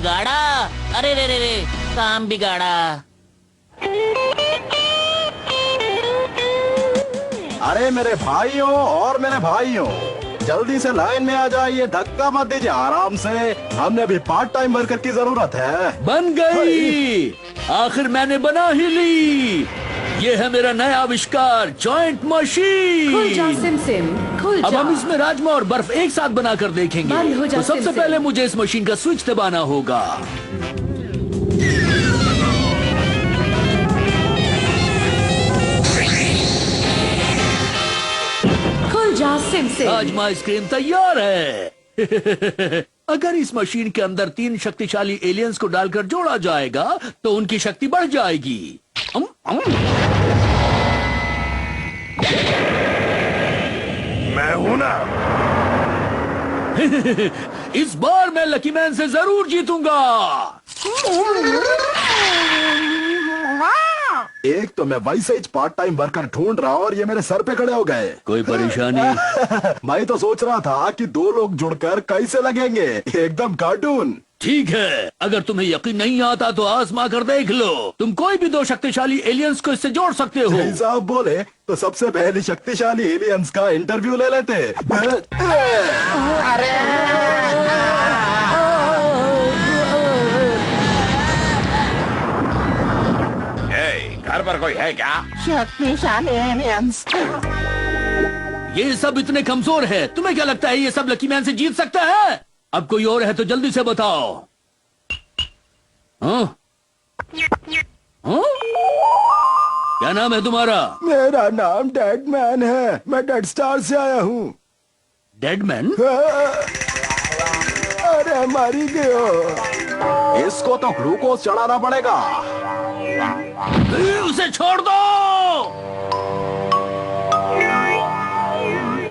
बिगाड़ा। अरे रे रे रे, काम बिगाड़ा। अरे मेरे भाइयों और मेरे भाइयों, जल्दी से लाइन में आ जाइए, धक्का मत दीजिए, आराम से। हमने अभी पार्ट टाइम वर्कर की जरूरत है। बन गई, आखिर मैंने बना ही ली। ये है मेरा नया आविष्कार, जॉइंट मशीन। खुल जा सिम सिम, खुल जा। अब हम इसमें राजमा और बर्फ एक साथ बनाकर देखेंगे। बंद हो जा तो सबसे सिम सिम। पहले मुझे इस मशीन का स्विच दबाना होगा। खुल जा सिम सिम। राजमा आइसक्रीम तैयार है। अगर इस मशीन के अंदर 3 शक्तिशाली एलियंस को डालकर जोड़ा जाएगा तो उनकी शक्ति बढ़ जाएगी। मैं हूं ना। इस बार मैं लकी मैन से जरूर जीतूंगा। एक तो मैं वैसे ही पार्ट टाइम वर्कर ढूंढ रहा और ये मेरे सर पे खड़े हो गए। कोई परेशानी? मैं तो सोच रहा था कि 2 लोग जुड़कर कैसे लगेंगे, एकदम कार्टून। ठीक है, अगर तुम्हें यकीन नहीं आता तो आजमा कर देख लो। तुम कोई भी 2 शक्तिशाली एलियंस को इससे जोड़ सकते हो। जैसा आप बोले तो सबसे पहले शक्तिशाली एलियंस का इंटरव्यू ले लेते। घर पर कोई है क्या? शक्तिशाली एलियंस। ये सब इतने कमजोर है, तुम्हें क्या लगता है ये सब लकी मैन से जीत सकता है? अब कोई और है तो जल्दी से बताओ। हाँ? हाँ? क्या नाम है तुम्हारा? मेरा नाम डेड मैन है, मैं डेड स्टार से आया हूँ। Dead man? अरे मरी गयो। इसको तो ग्लूकोज चढ़ाना पड़ेगा। उसे छोड़ दो।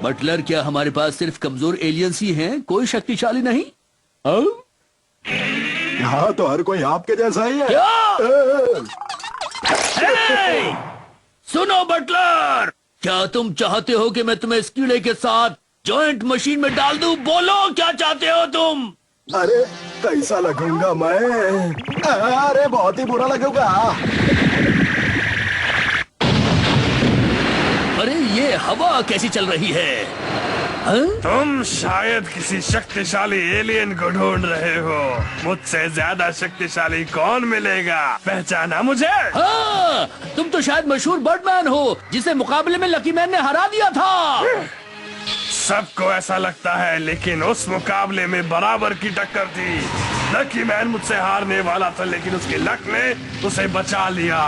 बटलर, क्या हमारे पास सिर्फ कमजोर एलियंस ही हैं, कोई शक्तिशाली नहीं? यहाँ तो हर कोई आपके जैसा ही है। हे! सुनो बटलर, क्या तुम चाहते हो कि मैं तुम्हें इस कीड़े के साथ जॉइंट मशीन में डाल दूं? बोलो क्या चाहते हो तुम? अरे कैसा लगूंगा मैं? अरे बहुत ही बुरा लगूंगा। अरे ये हवा कैसी चल रही है? हाँ? तुम शायद किसी शक्तिशाली एलियन को ढूंढ रहे हो। मुझसे ज्यादा शक्तिशाली कौन मिलेगा? पहचाना मुझे? हाँ, तुम तो शायद मशहूर बर्डमैन हो जिसे मुकाबले में लकी मैन ने हरा दिया था। सबको ऐसा लगता है, लेकिन उस मुकाबले में बराबर की टक्कर थी। लकी मैन मुझसे हारने वाला था, लेकिन उसके लक ने उसे बचा लिया।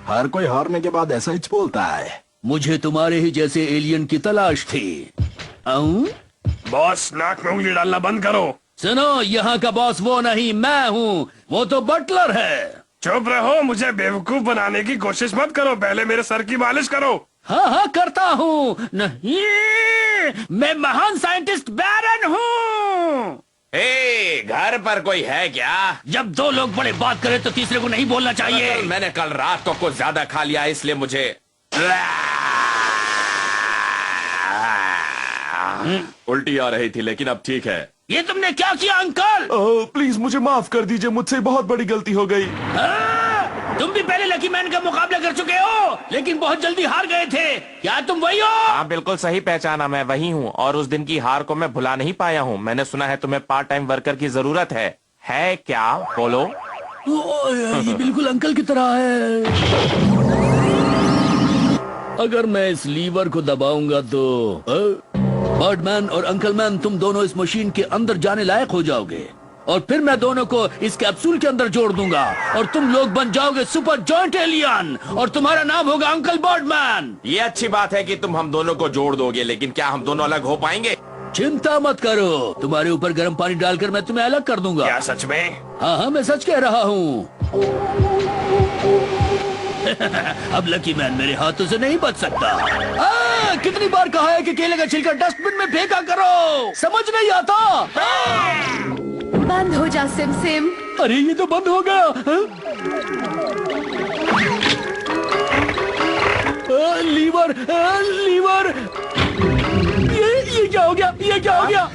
हर कोई हारने के बाद ऐसा ही बोलता है। मुझे तुम्हारे ही जैसे एलियन की तलाश थी। बॉस, नाक में उंगली डालना बंद करो। सुनो, यहाँ का बॉस वो नहीं, मैं हूँ। वो तो बटलर है। चुप रहो, मुझे बेवकूफ बनाने की कोशिश मत करो। पहले मेरे सर की मालिश करो। हाँ हाँ करता हूँ। नहीं, मैं महान साइंटिस्ट बैरन हूँ। घर पर कोई है क्या? जब 2 लोग बड़े बात करें तो तीसरे को नहीं बोलना चाहिए। मैंने कल रात को कुछ ज्यादा खा लिया, इसलिए मुझे उल्टी आ रही थी, लेकिन अब ठीक है। ये तुमने क्या किया अंकल? प्लीज मुझे माफ कर दीजिए, मुझसे बहुत बड़ी गलती हो गई। तुम भी पहले लकी मैन का मुकाबला कर चुके हो, लेकिन बहुत जल्दी हार गए थे। क्या तुम वही हो? हाँ, बिल्कुल सही पहचाना, मैं वही हूँ। और उस दिन की हार को मैं भुला नहीं पाया हूँ। मैंने सुना है तुम्हें पार्ट टाइम वर्कर की जरूरत है क्या? बोलो। ये बिल्कुल अंकल की तरह है। अगर मैं इस लीवर को दबाऊंगा तो बर्डमैन और अंकल मैन, तुम दोनों इस मशीन के अंदर जाने लायक हो जाओगे। और फिर मैं दोनों को इस कैप्सूल के अंदर जोड़ दूंगा और तुम लोग बन जाओगे सुपर जॉइंट एलियन और तुम्हारा नाम होगा अंकल बर्डमैन। ये अच्छी बात है कि तुम हम दोनों को जोड़ दोगे, लेकिन क्या हम दोनों अलग हो पाएंगे? चिंता मत करो, तुम्हारे ऊपर गर्म पानी डालकर मैं तुम्हें अलग कर दूंगा। क्या सच में? हाँ हाँ, मैं सच कह रहा हूँ। अब लकी मैन मेरे हाथों से नहीं बच सकता। कितनी बार कहा है कि केले का छिलका डस्टबिन में फेंका करो, समझ नहीं आता? बंद हो जा सिम सिम। अरे ये तो बंद हो गया। लीवर, लीवर, ये क्या हो गया? ये क्या हो गया?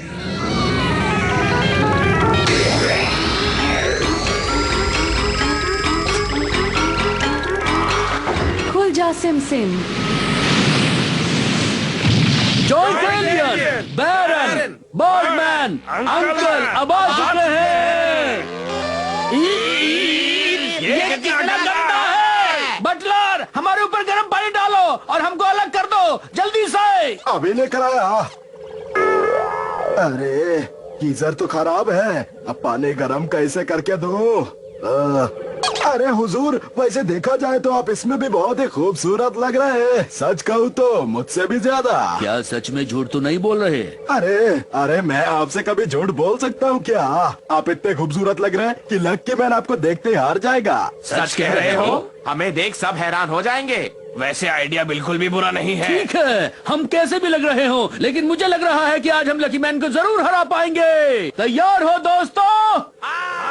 जा सिम सिम। जॉइंट एलियन, बैरन, बर्डमैन, अंकल अब आ चुके हैं। ये कितना गंदा है। बटलर, हमारे ऊपर गर्म पानी डालो और हमको अलग कर दो जल्दी से। अभी लेकर आया। अरे गीजर तो खराब है, अब पानी गरम कैसे करके दूं? अरे हुजूर, वैसे देखा जाए तो आप इसमें भी बहुत ही खूबसूरत लग रहे हैं। सच कहूँ तो मुझसे भी ज्यादा। क्या सच में झूठ तो नहीं बोल रहे? अरे मैं आपसे कभी झूठ बोल सकता हूँ क्या? आप इतने खूबसूरत लग रहे हैं कि लकी मैन आपको देखते ही हार जाएगा। सच कह रहे हो? हमें देख सब हैरान हो जाएंगे। वैसे आइडिया बिल्कुल भी बुरा नहीं है। ठीक है, हम कैसे भी लग रहे हो, लेकिन मुझे लग रहा है कि आज हम लकी मैन को जरूर हरा पाएंगे। तैयार हो दोस्तों?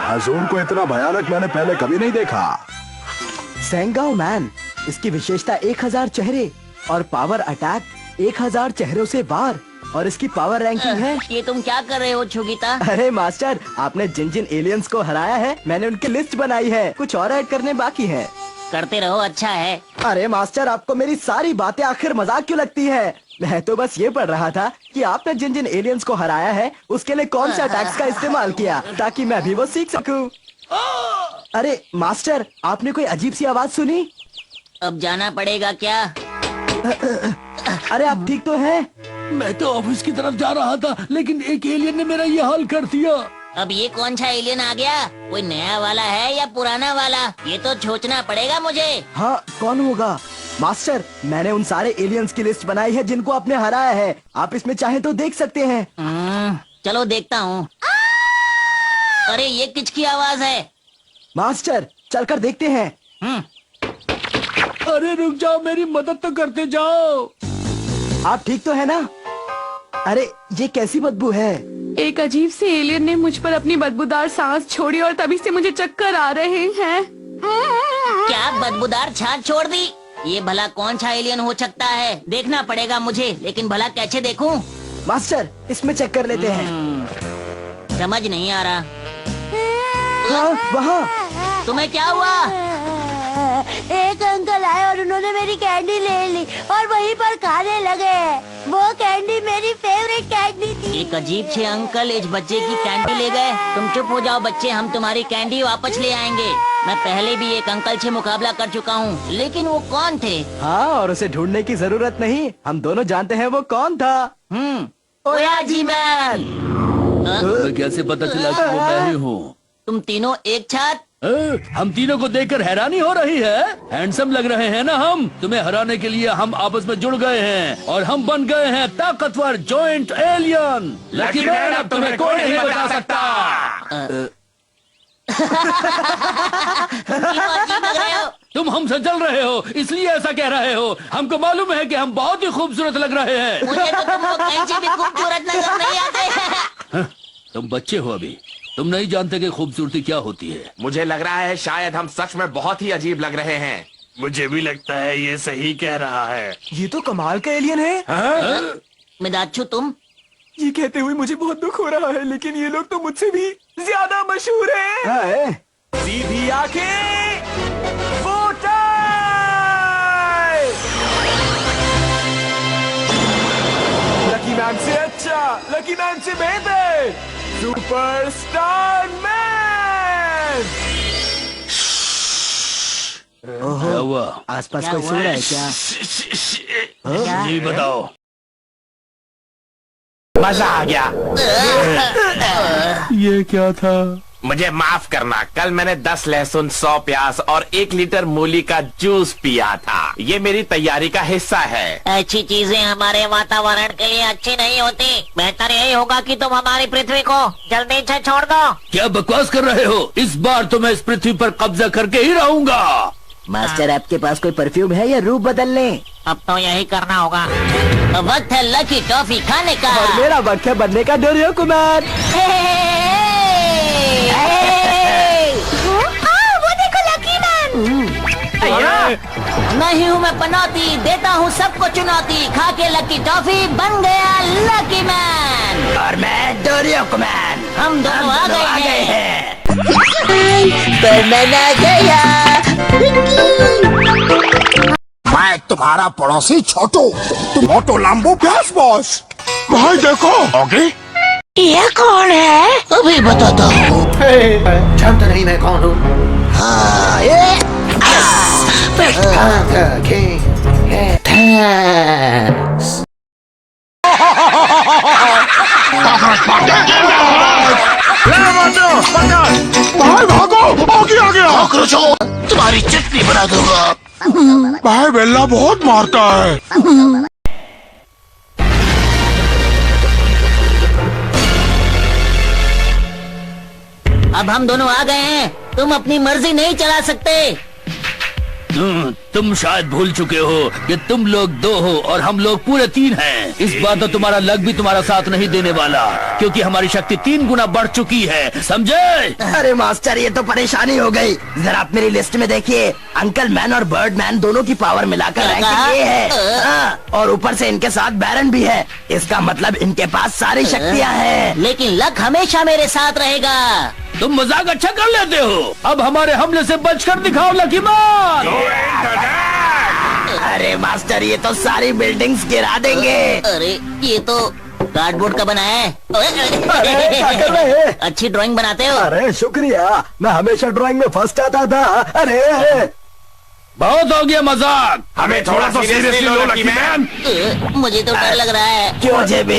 हजूर को इतना भयानक मैंने पहले कभी नहीं देखा। सेंगाओ मैन, इसकी विशेषता 1000 चेहरे और पावर अटैक 1000 चेहरों से बार, और इसकी पावर रैंकिंग है। ये तुम क्या कर रहे हो छुगिता? अरे मास्टर, आपने जिन जिन एलियंस को हराया है मैंने उनकी लिस्ट बनाई है, कुछ और ऐड करने बाकी है। करते रहो, अच्छा है। अरे मास्टर, आपको मेरी सारी बातें आखिर मजाक क्यों लगती है? मैं तो बस ये पढ़ रहा था कि आपने जिन जिन एलियंस को हराया है उसके लिए कौन से अटैक्स का इस्तेमाल किया, ताकि मैं भी वो सीख सकूं। अरे मास्टर, आपने कोई अजीब सी आवाज सुनी? अब जाना पड़ेगा क्या? अरे आप ठीक तो हैं? मैं तो ऑफिस की तरफ जा रहा था, लेकिन एक एलियन ने मेरा ये हाल कर दिया। अब ये कौन सा एलियन आ गया? कोई नया वाला है या पुराना वाला? ये तो सोचना पड़ेगा मुझे। हाँ, कौन होगा? मास्टर, मैंने उन सारे एलियंस की लिस्ट बनाई है जिनको आपने हराया है। आप इसमें चाहें तो देख सकते हैं। चलो देखता हूँ। अरे ये किसकी आवाज है? मास्टर, चलकर देखते हैं। अरे रुक जाओ, मेरी मदद तो करते जाओ। आप ठीक तो है ना? अरे ये कैसी बदबू है? एक अजीब से एलियन ने मुझ पर अपनी बदबूदार सांस छोड़ी और तभी से मुझे चक्कर आ रहे हैं। क्या बदबूदार छाछ छोड़ दी? ये भला कौन सा एलियन हो सकता है? देखना पड़ेगा मुझे, लेकिन भला कैसे देखूं? मास्टर, इसमें चेक कर लेते हैं। समझ नहीं आ रहा। हाँ, वहाँ। तुम्हें क्या हुआ? एक अंकल आए और उन्होंने मेरी कैंडी ले ली और वहीं पर खाने लगे। वो कैंडी मेरी फेवरेट कैंडी थी। एक अजीब से अंकल इस बच्चे की कैंडी ले गए। तुम चुप हो जाओ बच्चे, हम तुम्हारी कैंडी वापस ले आएंगे। मैं पहले भी एक अंकल से मुकाबला कर चुका हूँ, लेकिन वो कौन थे? हाँ, और उसे ढूंढने की जरूरत नहीं, हम दोनों जानते हैं वो कौन था। ओयाजी मैन। मैं कैसे पता चला कि वो मैं ही हूँ? तुम तीनों एक साथ? हम तीनों को देखकर हैरानी हो रही है। हैंडसम लग रहे हैं ना हम? तुम्हें हराने के लिए हम आपस में जुड़ गए हैं और हम बन गए हैं ताकतवर जॉइंट एलियन। लकी मैन, अब तुम्हें कोई नहीं बता सकता। क्यों अजीब लग रहे हो? तुम हमसे जल रहे हो, इसलिए ऐसा कह रहे हो। हमको मालूम है कि हम बहुत ही खूबसूरत लग रहे हैं। मुझे तो तुम लोग कैसे भी खूबसूरत नजर नहीं आते। तुम बच्चे हो अभी, तुम नहीं जानते कि खूबसूरती क्या होती है। मुझे लग रहा है शायद हम सच में बहुत ही अजीब लग रहे हैं। मुझे भी लगता है ये सही कह रहा है। ये तो कमाल का एलियन है। मिदाच्छू, तुम? ये कहते हुए मुझे बहुत दुख हो रहा है, लेकिन ये लोग तो मुझसे भी ज्यादा मशहूर हैं। सीधी आंखें, वो टाइम। लकी मैन से अच्छा, लकी मैन से बेहतर, सुपरस्टार मैन। क्या हुआ? आसपास क्या कोई हुआ? सो रहा है क्या? ये बताओ। मजा आ गया। ये क्या था? मुझे माफ करना, कल मैंने 10 लहसुन, 100 प्याज और 1 लीटर मूली का जूस पिया था। ये मेरी तैयारी का हिस्सा है। अच्छी चीजें हमारे वातावरण के लिए अच्छी नहीं होती। बेहतर यही होगा कि तुम हमारी पृथ्वी को जल्दी से छोड़ दो। क्या बकवास कर रहे हो? इस बार तो मैं इस पृथ्वी पर कब्जा करके ही रहूंगा। मास्टर, आपके पास कोई परफ्यूम है या रूप बदल लें? अब तो यही करना होगा। वक्त है लकी टॉफी खाने का। और मेरा वक्त है बनने का डोरियो कुमार। वो देखो लकी मैन। मैं ही हूँ, मैं पनौती, देता हूँ सबको चुनौती। खा के लकी टॉफी बन गया लकी मैन। और मैं डोरियो कुमार। हम दोनों आ गए हैं। बनाना गया। मैं तुम्हारा पड़ोसी छोटू। मोटो लंबू प्यास बॉस। भाई देखो ओके। ये कौन है? अभी बताता हूँ। जानता नहीं मैं कौन हूँ। हाँ, भाई भागो, आगे आ गया। तुम्हारी चटनी बना दूंगा। भाई बेल्ला बहुत मारता है। अब हम दोनों आ गए हैं, तुम अपनी मर्जी नहीं चला सकते। तुम शायद भूल चुके हो कि तुम लोग 2 हो और हम लोग पूरे 3 हैं। इस बार तो तुम्हारा लक भी तुम्हारा साथ नहीं देने वाला, क्योंकि हमारी शक्ति 3 गुना बढ़ चुकी है, समझे? अरे मास्टर ये तो परेशानी हो गई। जरा आप मेरी लिस्ट में देखिए, अंकल मैन और बर्ड मैन दोनों की पावर मिलाकर रैंक ये है। हाँ, और ऊपर से इनके साथ बैरन भी है। इसका मतलब इनके पास सारी शक्तियाँ हैं। लेकिन लक हमेशा मेरे साथ रहेगा। तुम मजाक अच्छा कर लेते हो। अब हमारे हमले से बचकर दिखाओ लकी मैन। अरे मास्टर ये तो सारी बिल्डिंग्स गिरा देंगे। अरे ये तो कार्डबोर्ड का बना है। अरे क्या कर रहे हैं? अच्छी ड्राइंग बनाते हो। अरे शुक्रिया, मैं हमेशा ड्राइंग में फर्स्ट आता था। अरे बहुत हो गया मजाक। हमें थोड़ा सा सीरियसली लो लकी मैन। मुझे तो डर लग रहा है। क्यों जेबी?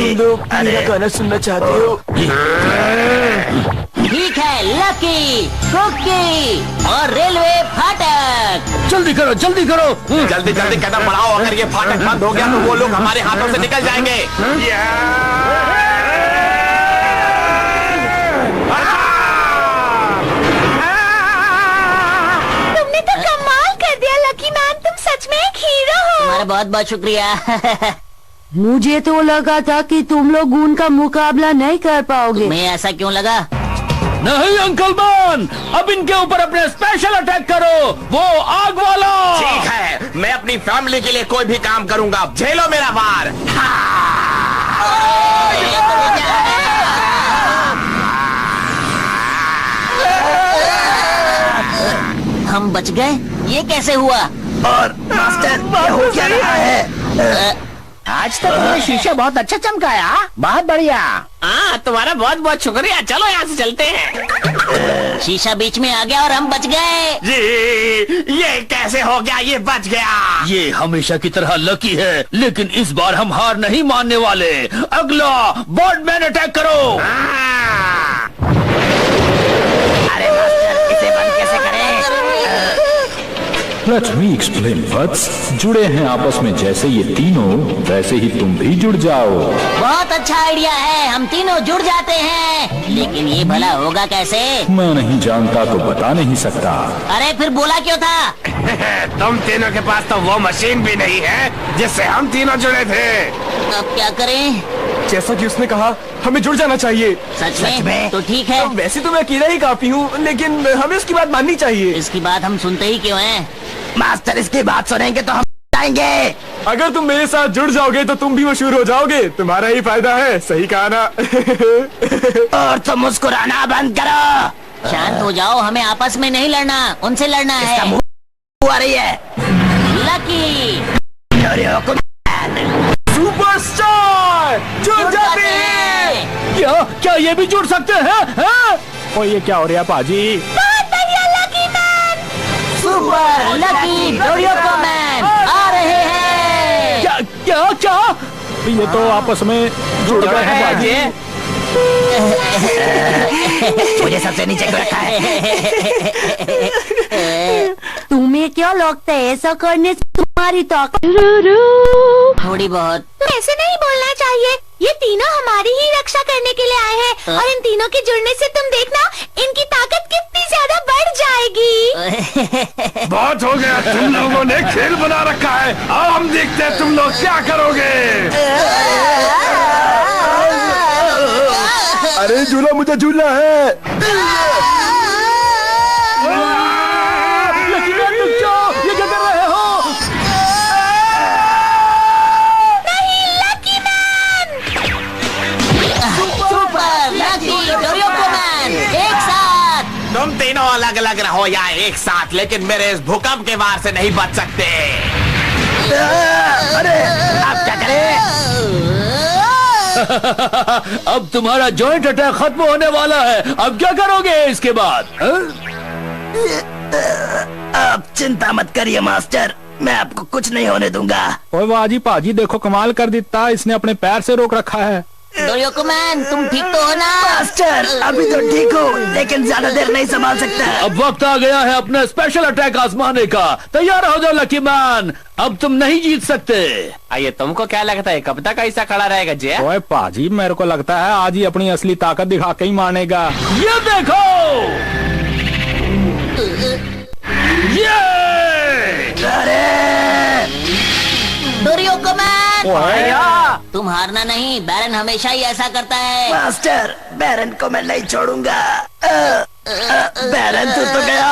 मेरा गाना सुनना चाहते हो? ठीक है, लकी, कुकी और रेलवे फाटक। जल्दी करो जल्दी करो। जल्दी जल्दी कदम बढ़ाओ, अगर ये फाटक बंद हो गया तो वो लोग हमारे हाथों से निकल जाएंगे। तुमने तो कमाल कर दिया लकी मैन, तुम सच में एक हीरो हो। तुम्हारा बहुत बहुत शुक्रिया। मुझे तो लगा था कि तुम लोग उनका मुकाबला नहीं कर पाओगे। तुम्हें ऐसा क्यों लगा? नहीं अंकल मैन, अब इनके ऊपर अपने स्पेशल अटैक करो, वो आग वाला। ठीक है, मैं अपनी फैमिली के लिए कोई भी काम करूंगा। झेलो मेरा वार। हम बच गए? ये कैसे हुआ? और मास्टर ये हो क्या रहा है? आज तक तुमने शीशा बहुत अच्छा चमकाया। बहुत बढ़िया। हाँ, तुम्हारा बहुत बहुत शुक्रिया। चलो यहाँ से चलते हैं। शीशा बीच में आ गया और हम बच गए। जी, ये कैसे हो गया? ये बच गया। ये हमेशा की तरह लकी है, लेकिन इस बार हम हार नहीं मानने वाले। अगला बर्डमैन अटैक करो। अरे मास्टर इसे बंद कैसे करें? Let me explain वत्स। जुड़े हैं आपस में जैसे ये तीनों, वैसे ही तुम भी जुड़ जाओ। बहुत अच्छा आइडिया है, हम तीनों जुड़ जाते हैं। लेकिन ये भला होगा कैसे? मैं नहीं जानता तो बता नहीं सकता। अरे फिर बोला क्यों था? तुम तीनों के पास तो वो मशीन भी नहीं है जिससे हम तीनों जुड़े थे। अब क्या करें? जैसा कि उसने कहा, हमें जुड़ जाना चाहिए। सच में? तो ठीक है। वैसे तो मैं अकेला ही काफी हूँ, लेकिन हमें उसकी बात माननी चाहिए। इसकी बात हम सुनते ही क्यों हैं? मास्टर इसकी बात सुनेंगे तो हम जाएंगे। अगर तुम मेरे साथ जुड़ जाओगे तो तुम भी मशहूर हो जाओगे। तुम्हारा ही फायदा है, सही कहा ना? और तुम मुस्कुराना बंद करो। शांत हो जाओ, हमें आपस में नहीं लड़ना, उनसे लड़ना है। मुंह आ रही है। लकी सुपरस्टार जुड़ जाते हैं। क्या क्या ये भी जुड़ सकते हैं? हाँ? और ये क्या हो रहा है पाजी? सुपर लकी डोरियोको मैन आ रहे हैं। क्या क्या क्या? ये तो आपस में जुड़ गए हैं पाजी। मुझे सबसे नीचे क्यों रखा है? तुम्हें क्या लगता है ऐसा करने से तुम्हारी ताकत? थोड़ी बहुत। तुम ऐसे नहीं बोलना चाहिए। ये तीनों हमारी ही रक्षा करने के लिए आए हैं और इन तीनों के जुड़ने से तुम देखना इनकी ताकत कितनी ज्यादा बढ़ जाएगी। बहुत हो गया, तुम लोगों ने खेल बना रखा है। अब हम देखते हैं तुम लोग क्या करोगे। अरे झूला, मुझे झूलना है। लकी मैन रुक जाओ, ये क्या कर रहे हो? सुपर लकी डोरियोको मैन एक साथ। तुम तीनों अलग अलग रहो या एक साथ, लेकिन मेरे इस भूकंप के वार से नहीं बच सकते। अरे अब क्या करें? अब तुम्हारा जॉइंट अटैक खत्म होने वाला है। अब क्या करोगे इसके बाद? आप चिंता मत करिए मास्टर, मैं आपको कुछ नहीं होने दूंगा। ओए वाह जी पाजी, देखो कमाल कर देता, इसने अपने पैर से रोक रखा है। डोरियोकुमैन, तुम ठीक तो हो ना? मास्टर अभी तो ठीक हूँ, लेकिन ज्यादा देर नहीं संभाल सकता। अब वक्त आ गया है अपना स्पेशल अटैक आजमाने का। तैयार हो जाओ लकी मैन, अब तुम नहीं जीत सकते। आइए, तुमको क्या लगता है कब तक ऐसा खड़ा रहेगा जय? ओए पाजी, मेरे को लगता है आज ही अपनी असली ताकत दिखा के ही मानेगा। ये देखो, ये डोरियोकुमैन, ओए, तुम हारना नहीं, बैरन हमेशा ही ऐसा करता है। मास्टर बैरन को मैं नहीं छोड़ूंगा। बैरन तो गया।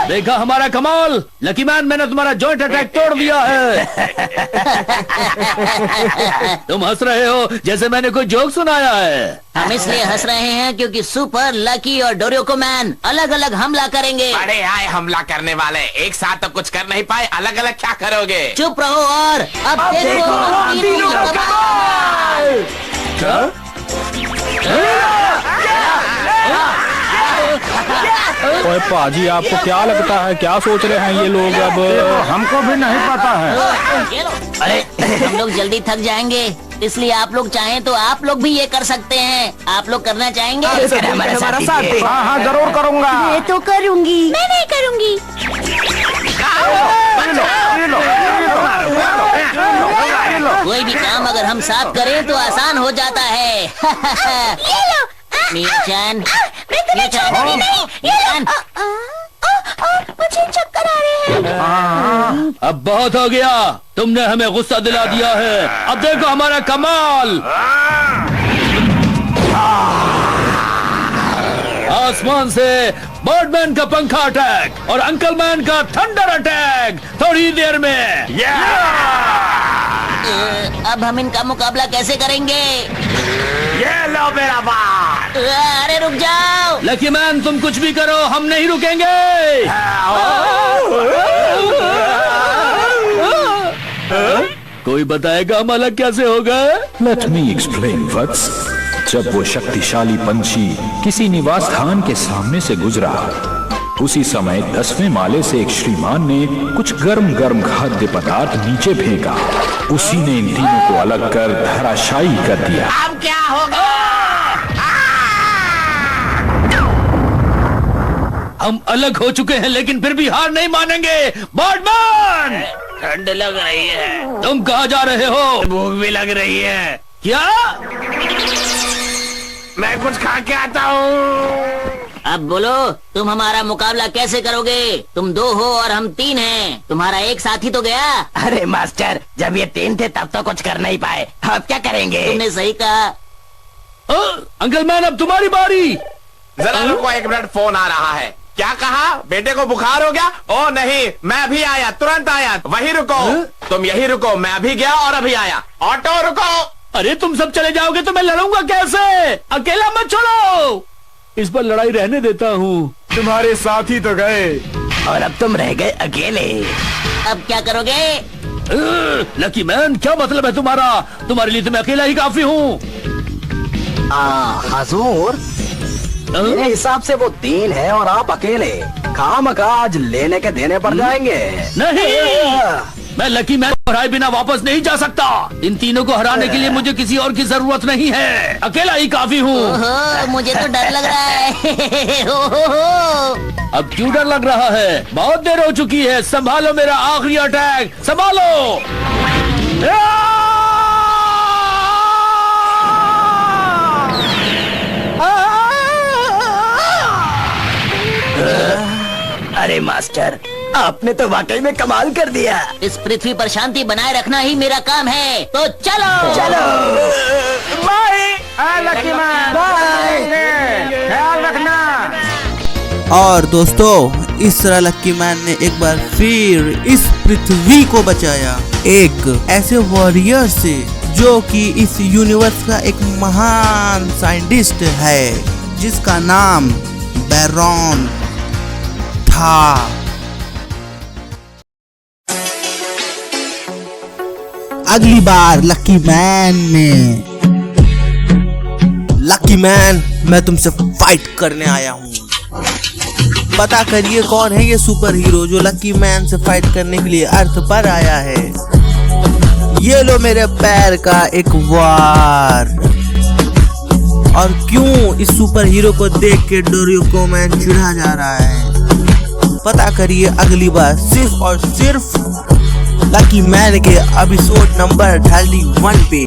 देखा हमारा कमाल? लकी मैन, मैंने तुम्हारा जॉइंट अटैक तोड़ दिया है। तुम हंस रहे हो जैसे मैंने कोई जोक सुनाया है। हम इसलिए हंस रहे हैं क्योंकि सुपर, लकी और डोरियोकुमैन अलग अलग हमला करेंगे। बड़े आए हमला करने वाले, एक साथ तो कुछ कर नहीं पाए, अलग अलग क्या करोगे? चुप रहो और अब देखो हम तीनों का कमाल। ओए पाजी, आपको क्या लगता है क्या सोच रहे हैं ये लोग? अब हमको भी नहीं पता है। अरे हम लोग जल्दी थक जाएंगे, इसलिए आप लोग चाहें तो आप लोग भी ये कर सकते हैं। आप लोग करना चाहेंगे? हमारा साथ दे। हाँ हाँ जरूर करूँगा। मैं तो करूंगी। मैं नहीं करूंगी। कोई भी काम अगर हम साथ करें तो आसान हो जाता है। ये लो। मिया-चान, मैं तुम्हें छोड़ूंगी नहीं। ये लो। मुझे चक्कर आ रहे हैं। अब बहुत हो गया, तुमने हमें गुस्सा दिला दिया है। अब देखो हमारा कमाल। आसमान से बर्डमैन का पंखा अटैक और अंकल मैन का थंडर अटैक थोड़ी देर में। अब हम इनका मुकाबला कैसे करेंगे? ये लो मेरा बार। अरे रुक जाओ। लकी मैन, तुम कुछ भी करो, हम नहीं रुकेंगे। कोई बताएगा हम अलग कैसे हो गए? लेट मी एक्सप्लेन वत्स। जब वो शक्तिशाली पंछी किसी निवास स्थान के सामने से गुजरा, उसी समय 10वें माले से एक श्रीमान ने कुछ गर्म गर्म खाद्य पदार्थ नीचे फेंका। उसी ने इन तीनों को अलग कर धराशायी कर दिया। अब क्या होगा? हम अलग हो चुके हैं लेकिन फिर भी हार नहीं मानेंगे। बर्डमैन, ठंड लग रही है। तुम कहाँ जा रहे हो? भूख भी लग रही है। क्या? मैं कुछ खा के आता हूँ। अब बोलो, तुम हमारा मुकाबला कैसे करोगे? तुम 2 हो और हम 3 हैं। तुम्हारा एक साथी तो गया। अरे मास्टर, जब ये 3 थे तब तो कुछ कर नहीं पाए, अब क्या करेंगे? तुमने सही कहा। अंकल मैन, अब तुम्हारी बारी। जरा रुको, 1 मिनट, फोन आ रहा है। क्या कहा? बेटे को बुखार हो गया? ओ नहीं, मैं अभी आया, तुरंत आया। वही रुको। तुम यही रुको, मैं अभी गया और अभी आया। ऑटो रुको। अरे तुम सब चले जाओगे तो मैं लड़ूंगा कैसे? अकेला मत छोड़ो। इस पर लड़ाई रहने देता हूँ। तुम्हारे साथी तो गए और अब तुम रह गए अकेले। अब क्या करोगे? लकी मैन, क्या मतलब है तुम्हारा? तुम्हारे लिए तो मैं अकेला ही काफी हूँ। हजूर, मेरे हिसाब से वो 3 है और आप अकेले। खामखा आज लेने के देने पड़ जाएंगे। नहीं, मैं लकी मैन को हराए बिना वापस नहीं जा सकता। इन तीनों को हराने के लिए मुझे किसी और की जरूरत नहीं है, अकेला ही काफी हूँ। मुझे तो डर लग रहा है। अब क्यों डर लग रहा है? बहुत देर हो चुकी है। संभालो मेरा आखिरी अटैक, संभालो। अरे मास्टर, आपने तो वाकई में कमाल कर दिया। इस पृथ्वी पर शांति बनाए रखना ही मेरा काम है, तो चलो चलो। बाय लकी मैन, बाय, ख्याल रखना। और दोस्तों, इस तरह लक्की मैन ने एक बार फिर इस पृथ्वी को बचाया एक ऐसे वॉरियर से जो कि इस यूनिवर्स का एक महान साइंटिस्ट है, जिसका नाम बैरॉन था। अगली बार लकी मैन में। लकी मैन, मैं तुमसे फाइट करने आया हूँ। पता करिए कौन है ये सुपर हीरो जो लकी मैन से फाइट करने के लिए अर्थ पर आया है। ये लो मेरे पैर का एक वार। और क्यों इस सुपर हीरो को देख के डोरेमोन चिढ़ा जा रहा है, पता करिए अगली बार सिर्फ और सिर्फ लकी मैन के एपिसोड नंबर 31 पे।